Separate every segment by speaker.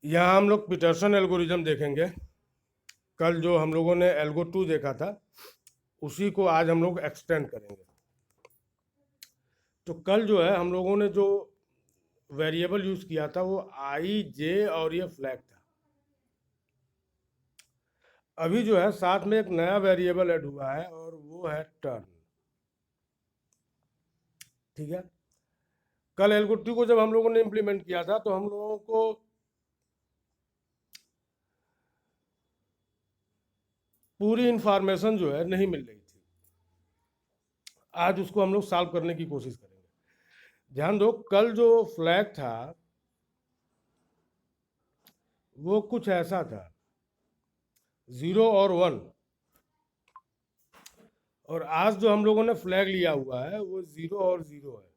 Speaker 1: यहाँ हम लोग पीटरसन एल्गोरिज्म देखेंगे। कल जो हम लोगों ने एल्गो 2 देखा था उसी को आज हम लोग एक्सटेंड करेंगे। तो कल जो है हम लोगों ने जो वेरिएबल यूज किया था वो आई जे और ये फ्लैग था। अभी जो है साथ में एक नया वेरिएबल ऐड हुआ है और वो है टर्न। ठीक है, कल एल्गो 2 को जब हम लोगों ने इम्प्लीमेंट किया था तो हम लोगों को पूरी इंफॉर्मेशन जो है नहीं मिल रही थी। आज उसको हम लोग सॉल्व करने की कोशिश करेंगे। ध्यान दो, कल जो फ्लैग था वो कुछ ऐसा था, 0 और 1। और आज जो हम लोगों ने फ्लैग लिया हुआ है वो 0 और 0 है।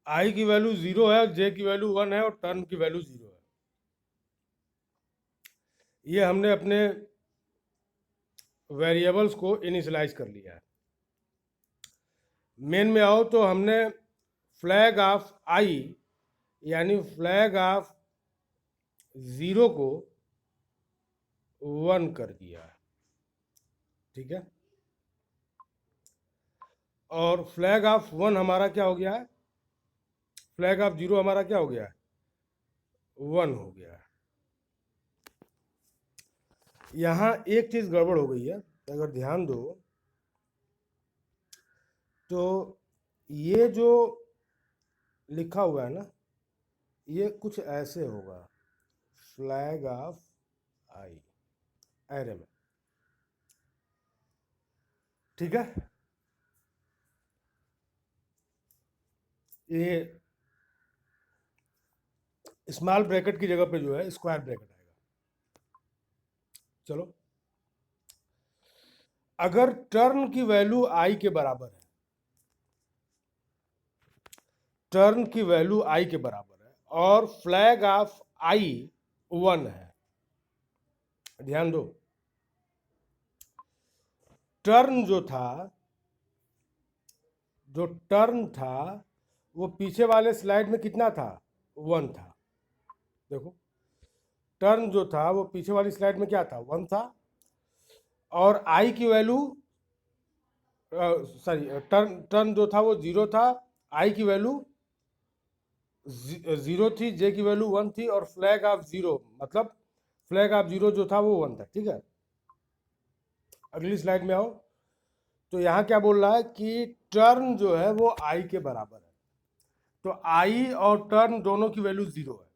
Speaker 1: आई की वैल्यू 0 है, जे की वैल्यू 1 है और टर्न की वैल्यू 0 है। ये हमने अपने वेरिएबल्स को इनिशियलाइज कर लिया है। मेन में आओ तो हमने फ्लैग ऑफ आई यानी फ्लैग ऑफ 0 को 1 कर दिया है। ठीक है, और फ्लैग ऑफ 1 हमारा क्या हो गया है, फ्लैग ऑफ 0 हमारा क्या हो गया है, 1 हो गया है। यहाँ एक चीज गड़बड़ हो गई है, अगर ध्यान दो तो ये जो लिखा हुआ है ना ये कुछ ऐसे होगा, फ्लैग ऑफ आई एरे में। ठीक है, ये स्मॉल ब्रैकेट की जगह पे जो है स्क्वायर ब्रैकेट आएगा। चलो, अगर टर्न की वैल्यू आई के बराबर है, टर्न की वैल्यू आई के बराबर है और फ्लैग ऑफ आई 1 है, ध्यान दो, टर्न जो था, जो टर्न था वो पीछे वाले स्लाइड में कितना था, 1 था। देखो, टर्न जो था वो पीछे वाली स्लाइड में क्या था, 1 था। और आई की वैल्यू, सॉरी, टर्न टर्न जो था वो 0 था, आई की वैल्यू 0 थी, जे की वैल्यू 1 थी और फ्लैग ऑफ 0 मतलब फ्लैग ऑफ 0 जो था वो 1 था। ठीक है, अगली स्लाइड में आओ तो यहाँ क्या बोल रहा है कि टर्न जो है वो आई के बराबर है। तो आई और टर्न दोनों की वैल्यू 0 है,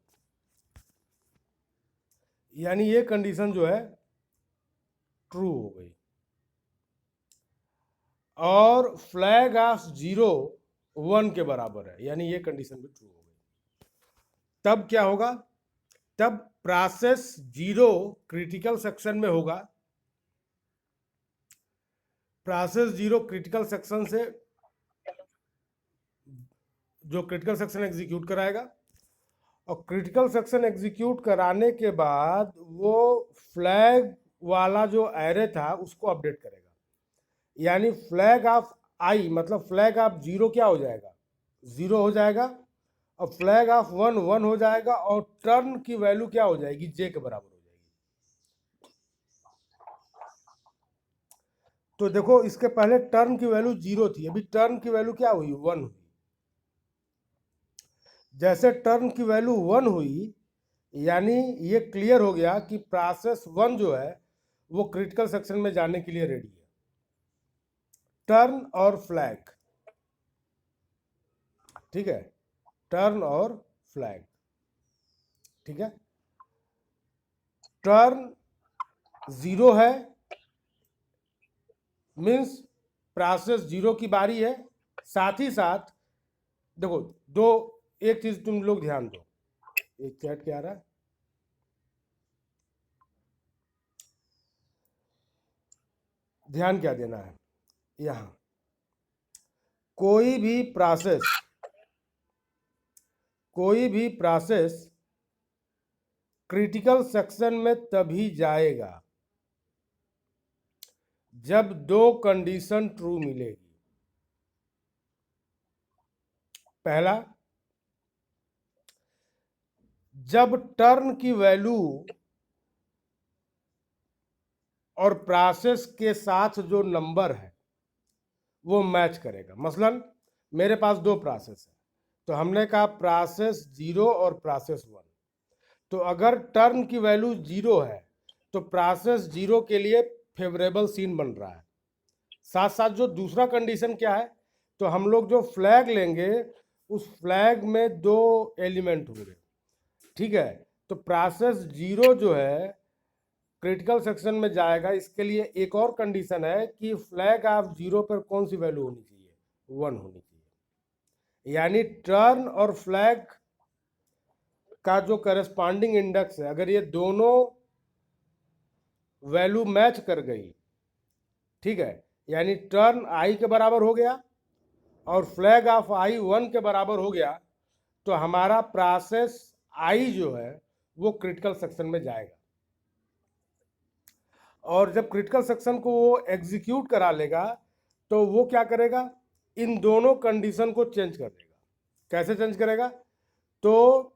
Speaker 1: यानी ये कंडीशन जो है ट्रू हो गई। और फ्लैग ऑफ 0 1 के बराबर है, यानी ये कंडीशन भी ट्रू हो गई। तब क्या होगा, तब प्रोसेस 0 क्रिटिकल सेक्शन में होगा। प्रोसेस 0 क्रिटिकल सेक्शन से, जो क्रिटिकल सेक्शन एग्जीक्यूट कराएगा और क्रिटिकल सेक्शन एग्जीक्यूट कराने के बाद वो फ्लैग वाला जो एरे था उसको अपडेट करेगा। यानी फ्लैग ऑफ आई मतलब फ्लैग ऑफ 0 क्या हो जाएगा, 0 हो जाएगा और फ्लैग ऑफ 1 1 हो जाएगा और टर्न की वैल्यू क्या हो जाएगी, जे के बराबर हो जाएगी। तो देखो, इसके पहले टर्न की वैल्यू 0 थी, अभी टर्न की वैल्यू क्या हुई, 1 हुई। जैसे टर्न की वैल्यू 1 हुई यानी ये क्लियर हो गया कि प्रोसेस 1 जो है वो क्रिटिकल सेक्शन में जाने के लिए रेडी है। टर्न और फ्लैग, ठीक है, टर्न और फ्लैग। ठीक है, टर्न 0 है मीन्स प्रोसेस 0 की बारी है। साथ ही साथ देखो, दो, एक चीज तुम लोग ध्यान दो, एक चैट क्या आ रहा है, ध्यान क्या देना है, यहां कोई भी प्रोसेस, कोई भी प्रोसेस क्रिटिकल सेक्शन में तभी जाएगा जब दो कंडीशन ट्रू मिलेगी। पहला, जब टर्न की वैल्यू और प्रोसेस के साथ जो नंबर है वो मैच करेगा। मसलन मेरे पास दो प्रोसेस है, तो हमने कहा प्रोसेस 0 और प्रोसेस 1। तो अगर टर्न की वैल्यू 0 है तो प्रोसेस 0 के लिए फेवरेबल सीन बन रहा है। साथ साथ जो दूसरा कंडीशन क्या है, तो हम लोग जो फ्लैग लेंगे उस फ्लैग में दो एलिमेंट होंगे, ठीक है। तो प्रोसेस 0 जो है क्रिटिकल सेक्शन में जाएगा। इसके लिए एक और कंडीशन है कि फ्लैग ऑफ 0 पर कौन सी वैल्यू होनी चाहिए, 1 होनी चाहिए। यानी टर्न और फ्लैग का जो करस्पॉन्डिंग इंडेक्स है, अगर ये दोनों वैल्यू मैच कर गई, ठीक है, यानी टर्न आई के बराबर हो गया और फ्लैग ऑफ आई 1 के बराबर हो गया, तो हमारा प्रोसेस आई जो है वो क्रिटिकल सेक्शन में जाएगा। और जब क्रिटिकल सेक्शन को वो एग्जीक्यूट करा लेगा तो वो क्या करेगा, इन दोनों कंडीशन को चेंज कर देगा। कैसे चेंज करेगा, तो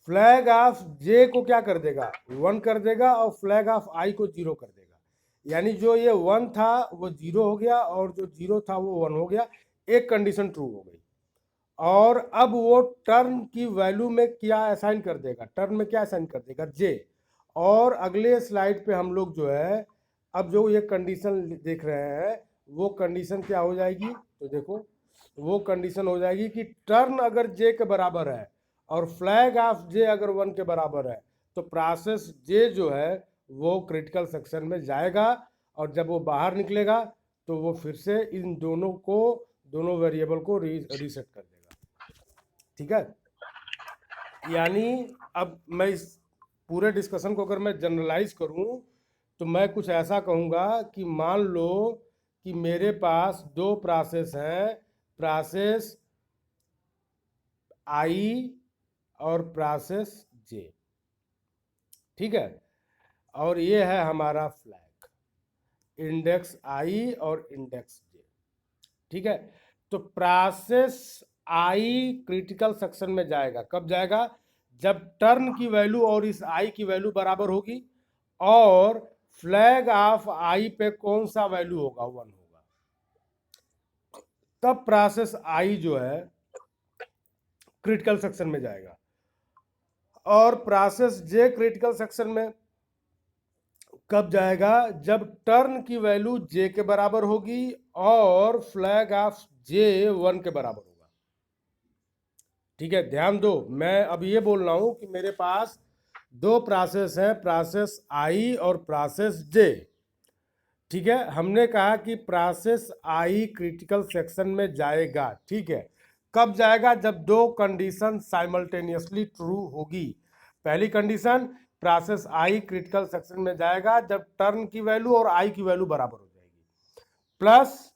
Speaker 1: फ्लैग ऑफ जे को क्या कर देगा, 1 कर देगा और फ्लैग ऑफ आई को 0 कर देगा। यानी जो ये 1 था वो 0 हो गया और जो 0 था वो 1 हो गया। एक कंडीशन ट्रू हो गई। और अब वो टर्न की वैल्यू में क्या असाइन कर देगा, टर्न में क्या असाइन कर देगा, जे। और अगले स्लाइड पे हम लोग जो है अब जो ये कंडीशन देख रहे हैं वो कंडीशन क्या हो जाएगी, तो देखो वो कंडीशन हो जाएगी कि टर्न अगर जे के बराबर है और फ्लैग ऑफ जे अगर 1 के बराबर है तो प्रोसेस जे जो है वो क्रिटिकल सेक्शन में जाएगा। और जब वो बाहर निकलेगा तो वो फिर से इन दोनों को, दोनों वेरिएबल को रीसेट कर देगा, ठीक है। यानी अब मैं इस पूरे डिस्कशन को अगर मैं जनरलाइज करूं तो मैं कुछ ऐसा कहूंगा कि मान लो कि मेरे पास दो प्रोसेस हैं, प्रोसेस आई और प्रोसेस जे, ठीक है। और ये है हमारा फ्लैग, इंडेक्स आई और इंडेक्स जे, ठीक है। तो प्रोसेस आई क्रिटिकल सेक्शन में जाएगा। कब जाएगा, जब टर्न की वैल्यू और इस आई की वैल्यू बराबर होगी और फ्लैग ऑफ आई पे कौन सा वैल्यू होगा, 1 होगा, तब प्रोसेस आई जो है क्रिटिकल सेक्शन में जाएगा। और प्रोसेस जे क्रिटिकल सेक्शन में कब जाएगा, जब टर्न की वैल्यू जे के बराबर होगी और फ्लैग ऑफ जे 1 के बराबर होगा, ठीक है। ध्यान दो, मैं अब ये बोल रहा हूं कि मेरे पास दो प्रोसेस हैं, प्रोसेस आई और प्रोसेस जे, ठीक है। हमने कहा कि प्रोसेस आई क्रिटिकल सेक्शन में जाएगा, ठीक है। कब जाएगा, जब दो कंडीशन साइमल्टेनियसली ट्रू होगी। पहली condition, process I critical section में जाएगा जब टर्न की वैल्यू और आई की वैल्यू बराबर हो जाएगी, प्लस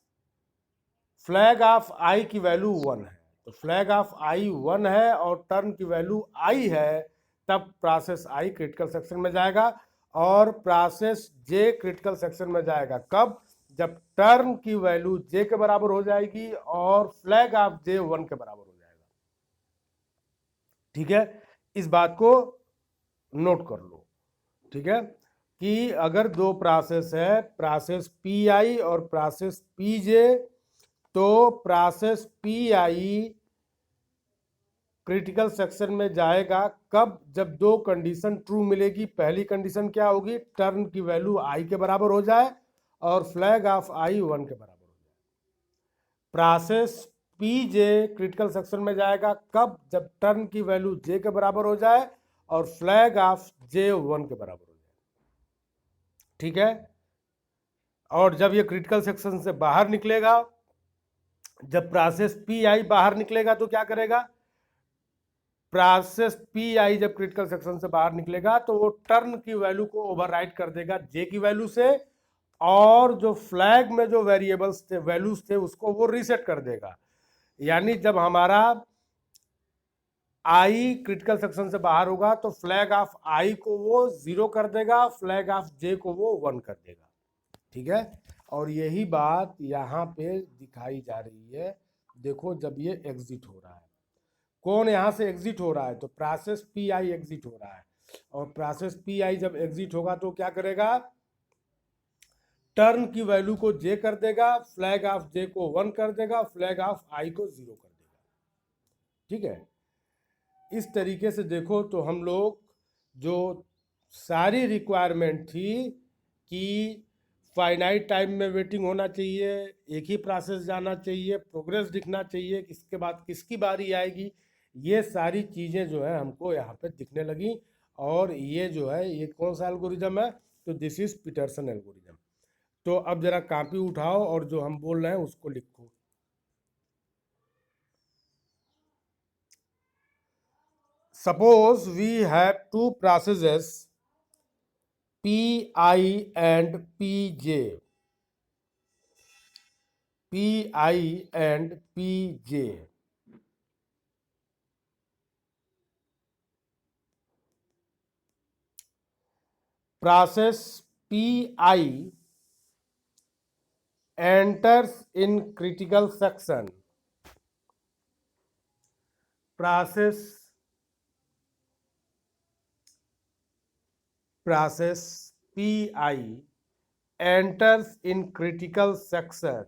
Speaker 1: फ्लैग ऑफ आई की वैल्यू 1 है। तो फ्लैग ऑफ आई 1 है और टर्न की वैल्यू आई है, तब प्रोसेस आई क्रिटिकल सेक्शन में जाएगा। और प्रोसेस जे क्रिटिकल सेक्शन में जाएगा कब, जब टर्न की वैल्यू जे के बराबर हो जाएगी और फ्लैग ऑफ जे 1 के बराबर हो जाएगा, ठीक है। इस बात को नोट कर लो, ठीक है, कि अगर दो प्रोसेस है, प्रोसेस पी आई और प्रोसेस पी जे, तो process P I critical section में जाएगा कब, जब दो कंडीशन ट्रू मिलेगी। पहली कंडीशन क्या होगी, टर्न की वैल्यू आई के बराबर हो जाए और फ्लैग ऑफ आई 1 के बराबर हो जाए। प्रोसेस पी जे क्रिटिकल सेक्शन में जाएगा कब, जब टर्न की वैल्यू जे के बराबर हो जाए और फ्लैग ऑफ जे 1 के बराबर हो जाए, ठीक है। और जब ये क्रिटिकल सेक्शन से बाहर निकलेगा, जब प्रोसेस पी आई बाहर निकलेगा तो क्या करेगा, प्रोसेस पी आई जब क्रिटिकल सेक्शन से बाहर निकलेगा तो वो टर्न की वैल्यू को ओवरराइट कर देगा जे की वैल्यू से, और जो फ्लैग में जो वेरिएबल्स थे, वैल्यूज थे, उसको वो रीसेट कर देगा। यानी जब हमारा आई क्रिटिकल सेक्शन से बाहर होगा तो फ्लैग ऑफ आई को वो 0 कर देगा, फ्लैग ऑफ जे को वो 1 कर देगा, ठीक है। और यही बात यहाँ पे दिखाई जा रही है। देखो जब ये एग्जिट हो रहा है कौन यहाँ से एग्जिट हो रहा है, तो प्रोसेस पी आई एग्जिट हो रहा है, और प्रोसेस पी आई जब एग्जिट होगा तो क्या करेगा, टर्न की वैल्यू को जे कर देगा, फ्लैग ऑफ जे को 1 कर देगा, फ्लैग ऑफ आई को 0 कर देगा। ठीक है, इस तरीके से देखो तो हम लोग जो सारी रिक्वायरमेंट थी कि फाइनाइट टाइम में वेटिंग होना चाहिए, एक ही प्रोसेस जाना चाहिए, प्रोग्रेस दिखना चाहिए, इसके बाद किसकी बारी आएगी, ये सारी चीज़ें जो है हमको यहाँ पे दिखने लगी। और ये जो है ये कौन सा एल्गोरिदम है, तो दिस इज पीटरसन एल्गोरिदम। तो अब जरा कॉपी उठाओ और जो हम बोल रहे हैं उसको लिखो। Suppose we have two processes Pi and Pj. Pi and Pj. Process Pi enters in critical section. Process Pi enters in critical section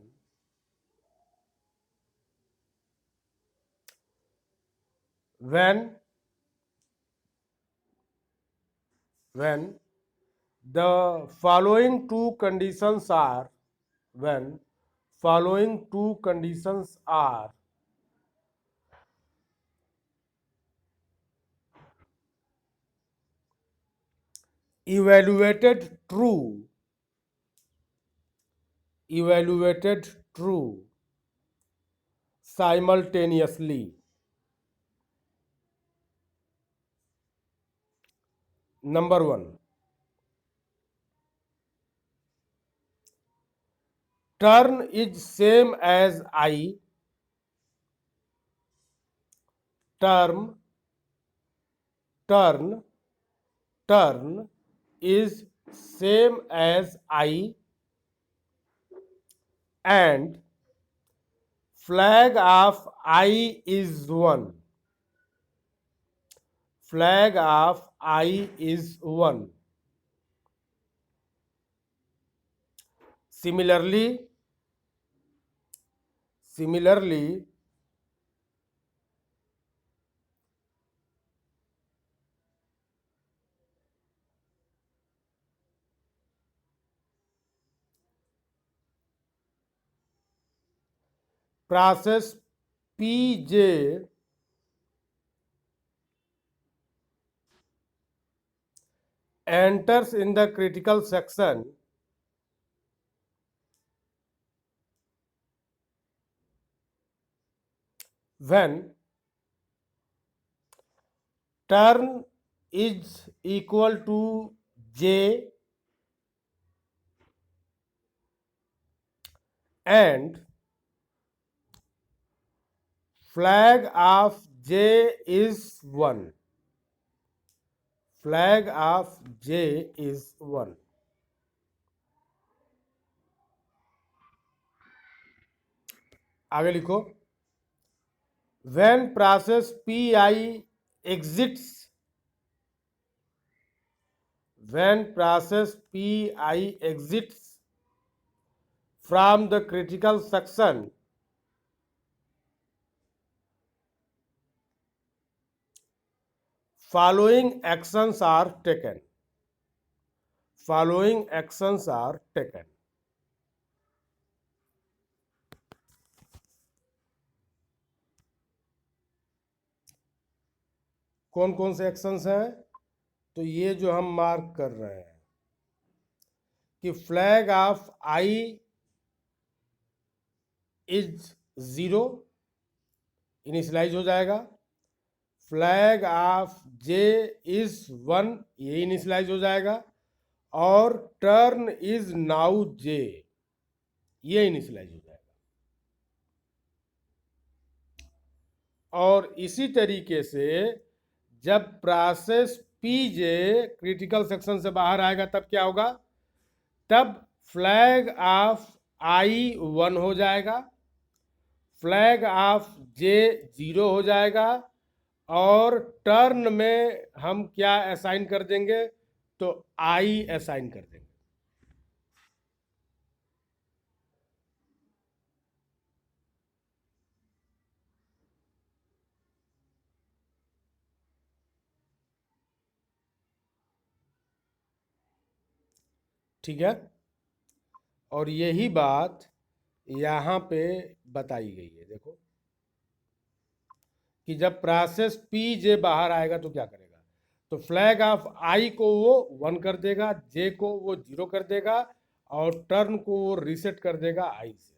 Speaker 1: when the following two conditions are evaluated true simultaneously. Number 1, turn is same as I. Turn is same as I, and flag of I is 1. Flag of I is 1. Similarly, process Pj enters in the critical section when turn is equal to j and flag of j is 1. Flag of j is 1. आगे लिखो, when process Pi exits from the critical section, following actions are taken. कौन कौन से actions हैं, तो ये जो हम मार्क कर रहे हैं कि flag of I is 0 initialise हो जाएगा, फ्लैग ऑफ जे इज 1 ये इनिशियलाइज हो जाएगा, और टर्न इज नाउ जे ये इनिशियलाइज हो जाएगा। और इसी तरीके से जब प्रोसेस पीजे क्रिटिकल सेक्शन से बाहर आएगा तब क्या होगा, तब फ्लैग ऑफ आई 1 हो जाएगा, फ्लैग ऑफ जे 0 हो जाएगा, और टर्न में हम क्या असाइन कर देंगे, तो आई असाइन कर देंगे। ठीक है, और यही बात यहाँ पे बताई गई है। देखो कि जब प्रोसेस पी जे बाहर आएगा तो क्या करेगा, तो फ्लैग ऑफ आई को वो 1 कर देगा, जे को वो 0 कर देगा, और टर्न को वो रीसेट कर देगा आई से।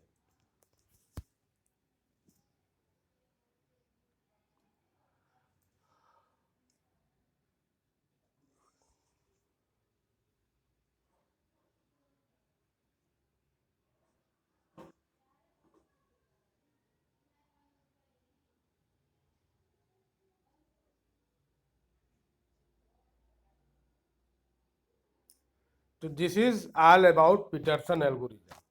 Speaker 1: तो this is all about Peterson algorithm.